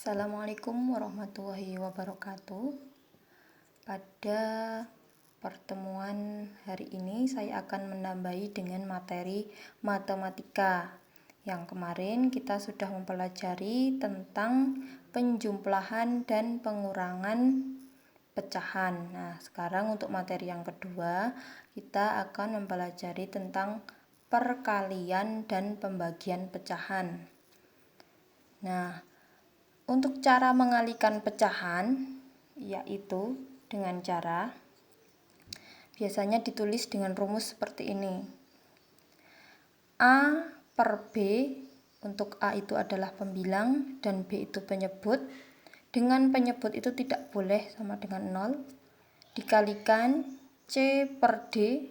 Assalamualaikum warahmatullahi wabarakatuh. Pada pertemuan hari ini saya akan menambahi dengan materi matematika. Yang kemarin kita sudah mempelajari tentang penjumlahan dan pengurangan pecahan. Nah, sekarang untuk materi yang kedua kita akan mempelajari tentang perkalian dan pembagian pecahan. Nah, untuk cara mengalihkan pecahan, yaitu dengan cara biasanya ditulis dengan rumus seperti ini. A per B, untuk A itu adalah pembilang dan B itu penyebut. Dengan penyebut itu tidak boleh sama dengan 0. Dikalikan C per D,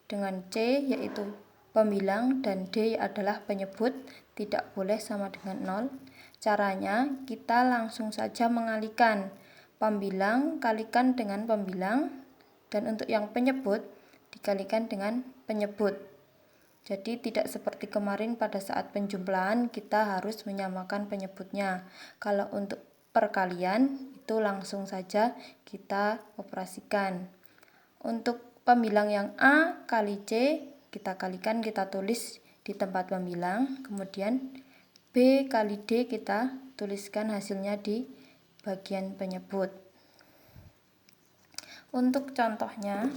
dengan C yaitu pembilang dan D adalah penyebut, tidak boleh sama dengan 0. Caranya kita langsung saja mengalihkan pembilang kalikan dengan pembilang, dan untuk yang penyebut dikalikan dengan penyebut. Jadi tidak seperti kemarin pada saat penjumlahan kita harus menyamakan penyebutnya. Kalau untuk perkalian itu langsung saja kita operasikan. Untuk pembilang yang A kali C kita kalikan, kita tulis di tempat pembilang, kemudian B kali D kita tuliskan hasilnya di bagian penyebut. Untuk contohnya,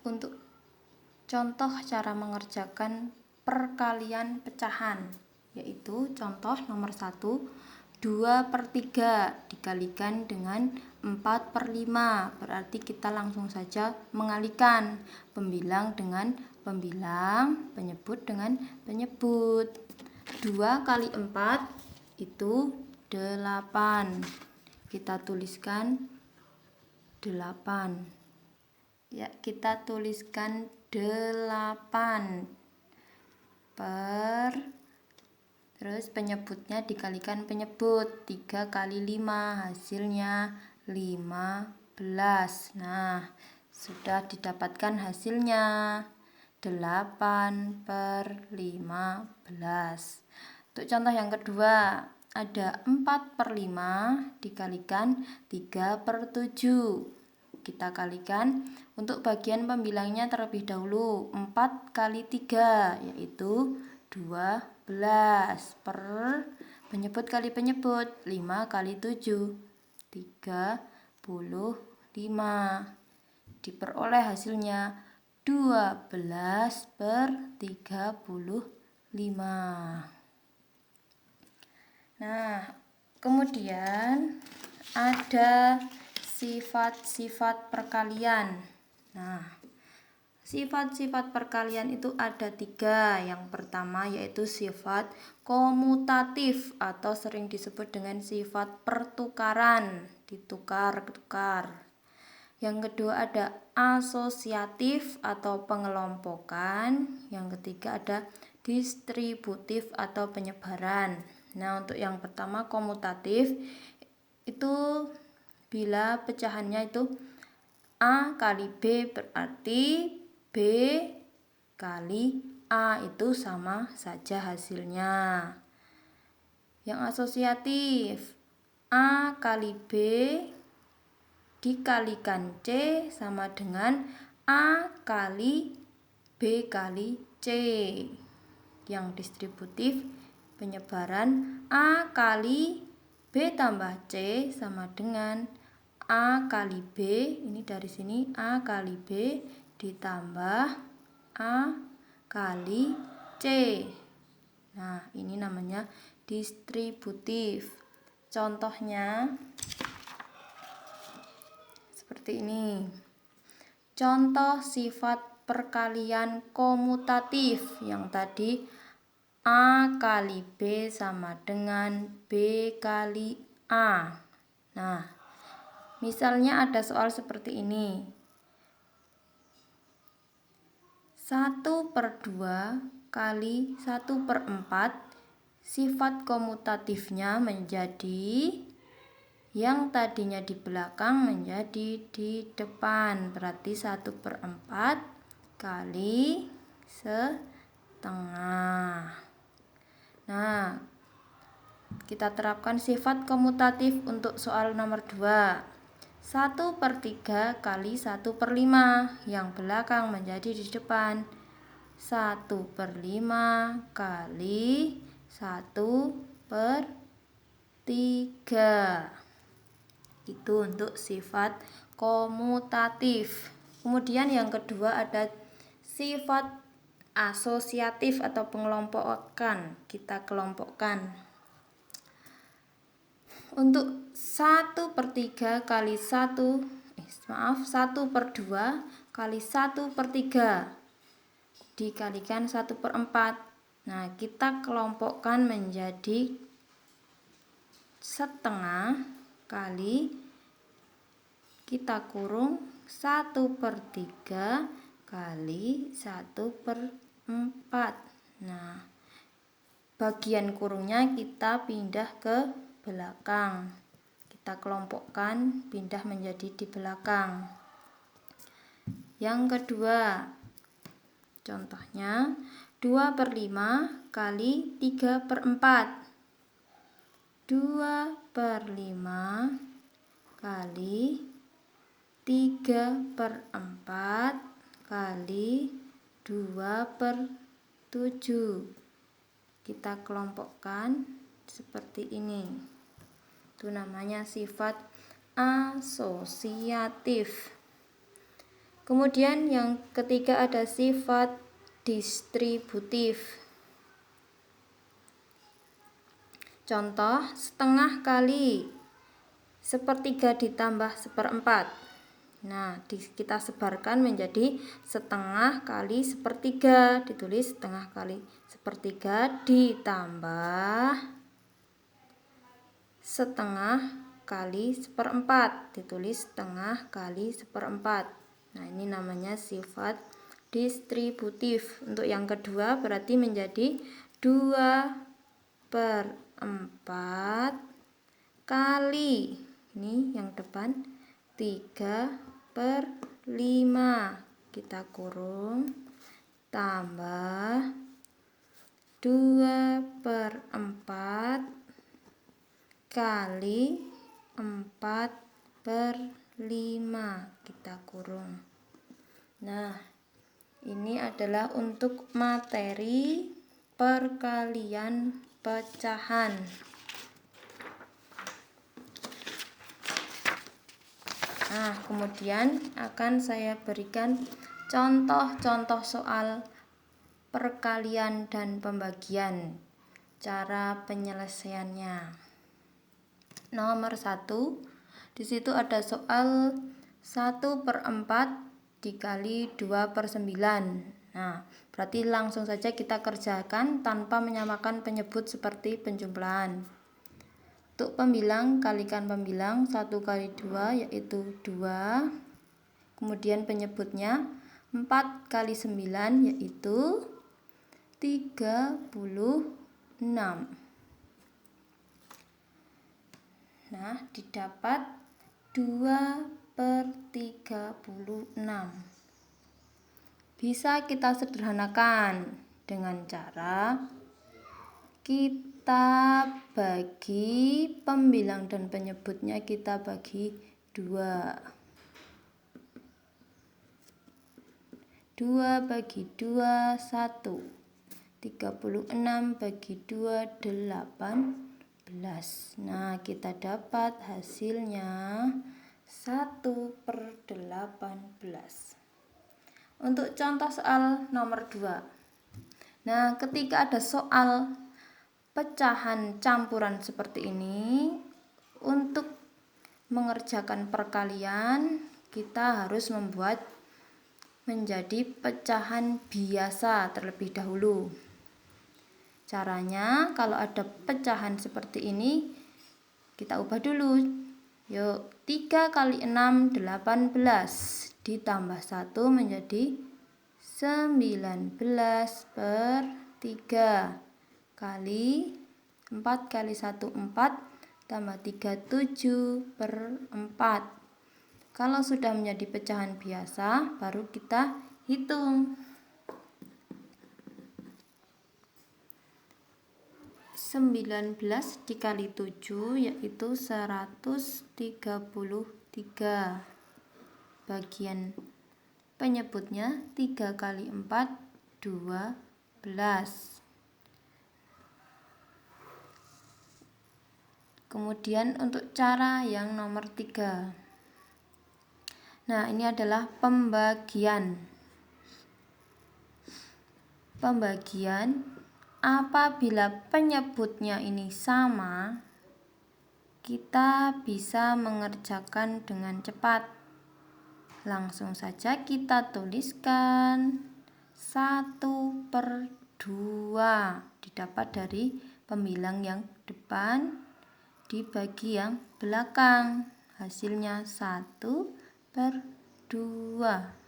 untuk contoh cara mengerjakan perkalian pecahan, yaitu contoh nomor 1, 2/3 dikalikan dengan 4/5, berarti kita langsung saja mengalihkan pembilang dengan pembilang, penyebut dengan penyebut. 2 kali 4 itu 8, kita tuliskan 8. Kita tuliskan 8 terus penyebutnya dikalikan penyebut, 3 kali 5 hasilnya 15. Nah, sudah didapatkan hasilnya 8/15. Untuk contoh yang kedua, ada 4/5 dikalikan 3/7. Kita kalikan, untuk bagian pembilangnya terlebih dahulu, 4 kali 3 yaitu 12 per penyebut kali penyebut, 5 kali 7 35, diperoleh hasilnya 12/35. Nah, kemudian ada sifat-sifat perkalian. Nah, sifat-sifat perkalian itu ada 3. Yang pertama yaitu sifat komutatif atau sering disebut dengan sifat pertukaran, ditukar-tukar. Yang kedua ada asosiatif atau pengelompokan. Yang ketiga ada distributif atau penyebaran. Nah, untuk yang pertama komutatif itu bila pecahannya itu A kali B, berarti B kali A itu sama saja hasilnya. Yang asosiatif, A kali B dikalikan C sama dengan A kali B kali C. Yang distributif, penyebaran, A kali B tambah C sama dengan A kali B, ini dari sini A kali B ditambah A kali C. Nah, ini namanya distributif. Contohnya seperti ini. Contoh sifat perkalian komutatif yang tadi A kali B sama dengan B kali A. Nah, misalnya ada soal seperti ini. 1/2 kali 1/4, sifat komutatifnya menjadi yang tadinya di belakang menjadi di depan. Berarti 1/4 kali setengah. Nah, kita terapkan sifat komutatif untuk soal nomor 2. 1/3 kali 1/5, yang belakang menjadi di depan. 1/5 kali 1/3. Itu untuk sifat komutatif. Kemudian yang kedua ada sifat asosiatif atau pengelompokan. Kita kelompokkan. Untuk 1/3 kali 1/2 kali 1/3 dikalikan 1/4. Nah, kita kelompokkan menjadi setengah kali kita kurung 1/3 kali 1/4. Nah, bagian kurungnya kita pindah ke belakang. Kita kelompokkan, pindah menjadi di belakang. Yang kedua, contohnya 2/5 kali 3/4. 2/5 kali 3/4 kali 2/7. Kita kelompokkan seperti ini. Itu namanya sifat asosiatif. Kemudian yang ketiga ada sifat distributif. Contoh, setengah kali 1/3 ditambah 1/4. Nah, kita sebarkan menjadi setengah kali 1/3. Ditulis setengah kali 1/3 ditambah setengah kali 1/4. Ditulis setengah kali 1/4. Nah, ini namanya sifat distributif. Untuk yang kedua berarti menjadi 2/4 kali, ini yang depan, 3/5. Kita kurung tambah 2/4 kali 4/5. Kita kurung. Nah, ini adalah untuk materi perkalian pecahan. Nah, kemudian akan saya berikan contoh-contoh soal perkalian dan pembagian. Cara penyelesaiannya. Nomor 1, di situ ada soal 1/4 dikali 2/9. Nah, berarti langsung saja kita kerjakan tanpa menyamakan penyebut seperti penjumlahan. Untuk pembilang, kalikan pembilang 1 kali 2 yaitu 2. Kemudian penyebutnya 4 kali 9 yaitu 36. Nah, didapat 2/36. Bisa kita sederhanakan dengan cara kita bagi pembilang dan penyebutnya, kita bagi 2. 2 bagi 2, 1. 36 bagi 2, 18. Nah, kita dapat hasilnya 1/18. Untuk contoh soal nomor 2. Nah, ketika ada soal pecahan campuran seperti ini, untuk mengerjakan perkalian kita harus membuat menjadi pecahan biasa terlebih dahulu. Caranya, kalau ada pecahan seperti ini, kita ubah dulu. Yuk, 3 kali 6, 18. Ditambah 1 menjadi 19/3. Kali 4 kali 1, 4. Tambah 3, 7/4. Kalau sudah menjadi pecahan biasa, baru kita hitung. 19 dikali 7 yaitu 133. Bagian penyebutnya 3 kali 4 12. Kemudian untuk cara yang nomor 3. Nah, ini adalah pembagian. Pembagian apabila penyebutnya ini sama, kita bisa mengerjakan dengan cepat. Langsung saja kita tuliskan 1/2 didapat dari pembilang yang depan dibagi yang belakang. Hasilnya 1/2.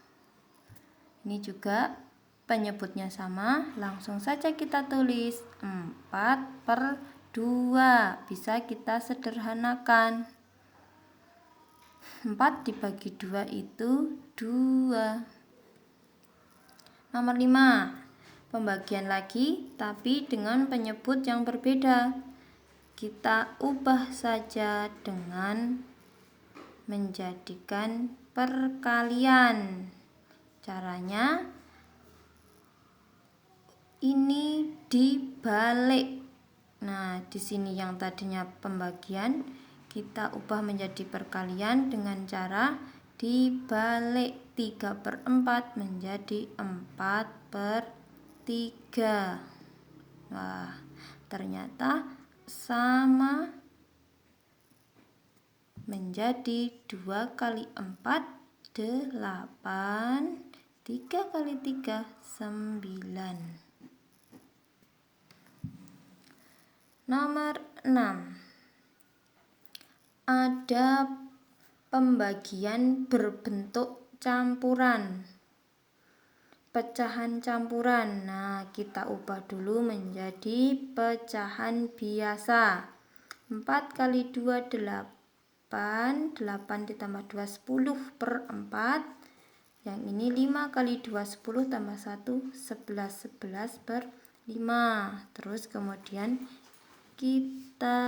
Ini juga penyebutnya sama, langsung saja kita tulis 4/2. Bisa kita sederhanakan. 4 dibagi 2 itu 2. Nomor 5. Pembagian lagi, tapi dengan penyebut yang berbeda. Kita ubah saja dengan menjadikan perkalian. Caranya ini dibalik. Nah, di sini yang tadinya pembagian kita ubah menjadi perkalian dengan cara dibalik. 3/4 menjadi 4/3. Wah, ternyata sama, menjadi 2 kali 4 8, 3 kali 3 9. Nomor 6. Ada pembagian berbentuk campuran, pecahan campuran. Nah, kita ubah dulu menjadi pecahan biasa. 4 kali 2 8, 8 ditambah 2 10/4. Yang ini 5 kali 2 10 tambah 1 11, 11/5. Terus kemudian kita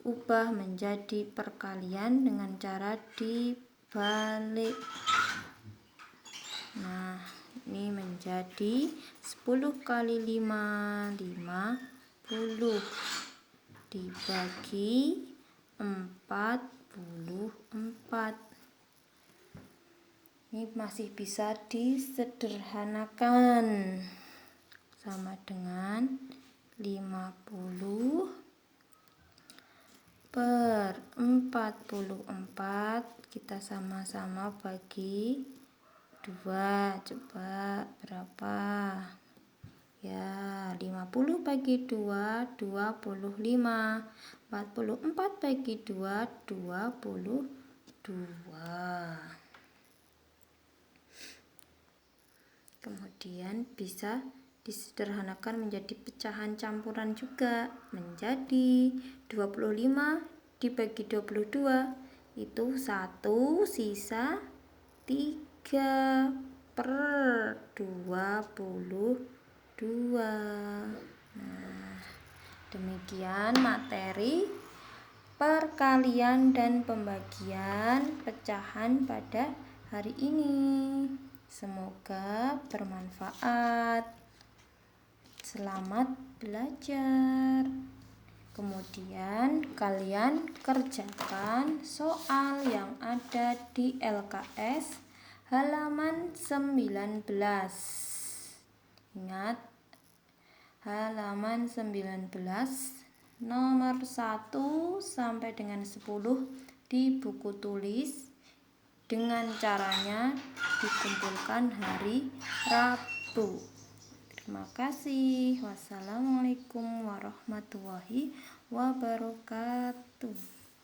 ubah menjadi perkalian dengan cara dibalik. Nah, ini menjadi 10 kali 5 50 dibagi 44. Ini masih bisa disederhanakan. Sama dengan 50/44. Kita sama-sama bagi 2. Coba berapa? Ya, 50 bagi 2 25. 44 bagi 2 22. Kemudian bisa disederhanakan menjadi pecahan campuran juga, menjadi 25 dibagi 22 itu 1 sisa 3/22. Nah, demikian materi perkalian dan pembagian pecahan pada hari ini. Semoga bermanfaat. Selamat belajar. Kemudian kalian kerjakan soal yang ada di LKS halaman 19. Ingat, halaman 19 nomor 1 sampai dengan 10 di buku tulis. Dengan caranya dikumpulkan hari Rabu. Terima kasih. Wassalamualaikum warahmatullahi wabarakatuh.